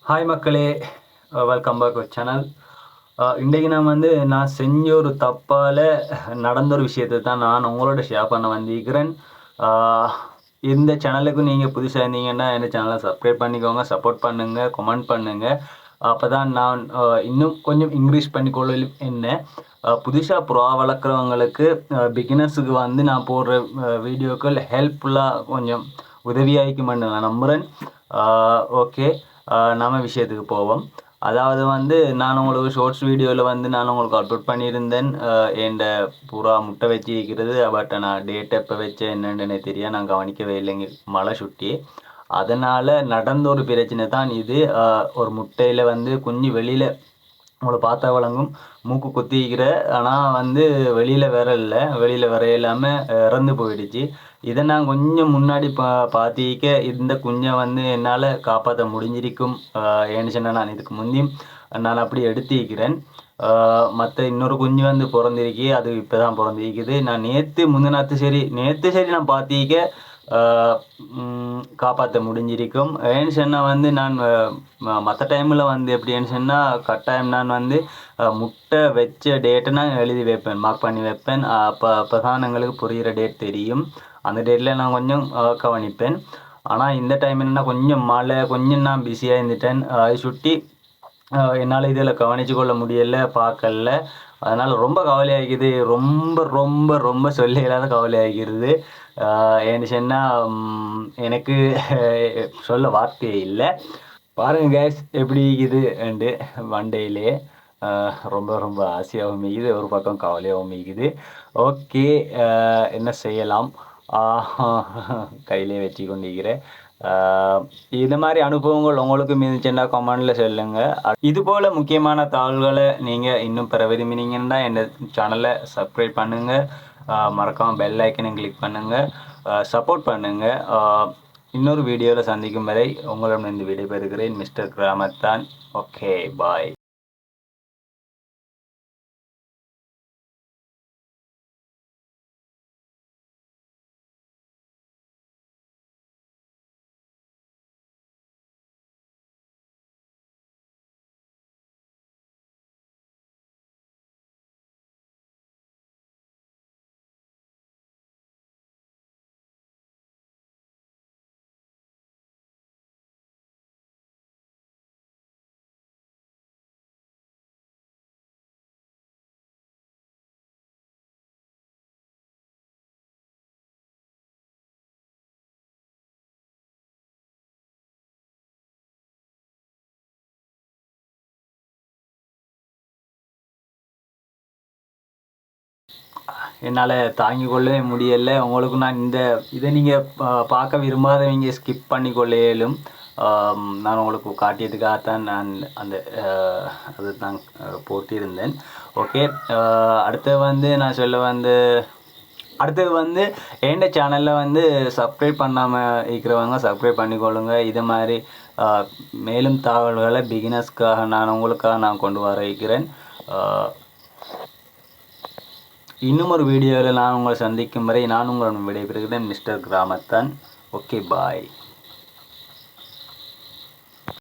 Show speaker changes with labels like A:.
A: Hi மக்களே, welcome back our channel. இன்றைக்கு நான் செஞ்ச ஒரு தப்பால் நடந்த ஒரு விஷயத்தை தான் நான் உங்களோட ஷேர் பண்ண வந்திருக்கிறேன். இந்த சேனலுக்கு நீங்கள் புதுசாக இருந்தீங்கன்னா இந்த சேனலை சப்ஸ்கிரைப் பண்ணிக்கோங்க, சப்போர்ட் பண்ணுங்கள், கமெண்ட் பண்ணுங்கள். அப்போ தான் நான் இன்னும் கொஞ்சம் இன்க்ரீஸ் பண்ணிக்கொள்ள என்ன புதுசாக புறா வளர்க்குறவங்களுக்கு பிகினர்ஸுக்கு நான் போடுற வீடியோக்கள் ஹெல்ப்ஃபுல்லாக கொஞ்சம் உதவியாகிக்குமென்னு நான் நம்புகிறேன். ஓகே, நம்ம விஷயத்துக்கு போவோம். அதாவது நான் உங்களுக்கு ஷார்ட்ஸ் வீடியோவில் நான் உங்களுக்கு அப்லோட் பண்ணியிருந்தேன். என் புறா முட்டை வச்சு இருக்கிறது. பட் நான் டேட் எப்போ வச்சேன் என்னென்னு தெரியா, நான் கவனிக்கவே இல்லைங்க, மழை சுட்டி. அதனால் நடந்த ஒரு பிரச்சனை தான் இது. ஒரு முட்டையில் குஞ்சு வெளியில் உங்களை பார்த்தா வழங்கும் மூக்கு குத்திக்கிற, ஆனால் வெளியில் வர இல்லை, வெளியில் வர இல்லாமல் இறந்து போயிடுச்சு. இதை நான் கொஞ்சம் முன்னாடி பார்த்திக்க இந்த குஞ்சை என்னால் காப்பாற்ற முடிஞ்சிருக்கும். ஏன்னு சொன்னால் நான் இதுக்கு முந்தியும் நான் அப்படி எடுத்திருக்கிறேன். மற்ற இன்னொரு குஞ்சு பிறந்திருக்கு, அது இப்போ தான் பிறந்திருக்குது. நான் நேற்று சரி நான் பார்த்திக்க காப்பாற்ற முடிஞ்சிருக்கும். ஏன்னு சொன்னால் நான் மற்ற டைமில் எப்படின்னு சொன்னால் கட்டாயம் நான் முட்டை வச்ச டேட்டை நான் எழுதி வைப்பேன், மார்க் பண்ணி வைப்பேன். அப்போ தான் எங்களுக்கு புரிகிற டேட் தெரியும். அந்த டேட்டில் நான் கொஞ்சம் கவனிப்பேன். ஆனால் இந்த டைம் என்னென்னா கொஞ்சம் மழை, கொஞ்சம் நான் பிஸியாக இருந்துட்டேன். அதை சுட்டி என்னால் இதில் கவனித்து கொள்ள முடியலை, பார்க்கல. அதனால் ரொம்ப கவலையாகிக்குது, ரொம்ப ரொம்ப ரொம்ப சொல்ல இல்லாத கவலையாகிறது. ஏன்னு சொன்னால் எனக்கு சொல்ல வார்த்தையே இல்லை. பாருங்கள் கேஸ் எப்படி இருக்குது வண்டையிலே. ரொம்ப ரொம்ப ஆசையாகவும் இருக்குது, ஒரு பக்கம் கவலையாகவும் இருக்குது. ஓகே, என்ன செய்யலாம், கையிலே வச்சு கொண்டிருக்கிறேன். இது மாதிரி அனுபவங்கள் உங்களுக்கு இருந்துச்சுன்னா கமெண்டில் சொல்லுங்கள். இதுபோல் முக்கியமான தகவல்களை நீங்கள் இன்னும் பெற விரும்பினீங்கன்னா என் சேனலை சப்ஸ்கிரைப் பண்ணுங்கள், மறக்காமல் பெல் ஐக்கனை கிளிக் பண்ணுங்கள், சப்போர்ட் பண்ணுங்கள். இன்னொரு வீடியோவில் சந்திக்கும் வரை உங்களிடமிருந்து விடைபெறுகிறேன், மிஸ்டர் கிராமத்தான். ஓகே, பாய். என்னால் தாங்கிக் கொள்ளவே முடியலை. உங்களுக்கு நான் இதை நீங்கள் பார்க்க விரும்பாதவங்க ஸ்கிப் பண்ணிக்கொள்ள இயலும். நான் உங்களுக்கு காட்டியதுக்காகத்தான் நான் அது நான் போட்டிருந்தேன். ஓகே, அடுத்தது நான் சொல்ல அடுத்தது எந்த சேனலில் சப்ஸ்கிரைப் பண்ணாமல் இருக்கிறவங்க சப்ஸ்கிரைப் பண்ணிக்கொள்ளுங்க. இது மாதிரி மேலும் தகவல்களை பிகினர்ஸ்க்காக நான் கொண்டு வர இருக்கிறேன். இன்னும் ஒரு வீடியோவில் நான் உங்களை சந்திக்கும் வரை நான் உங்களிடம் விடைபெறுகிறேன், மிஸ்டர் கிராமத்தான். ஓகே, பாய்.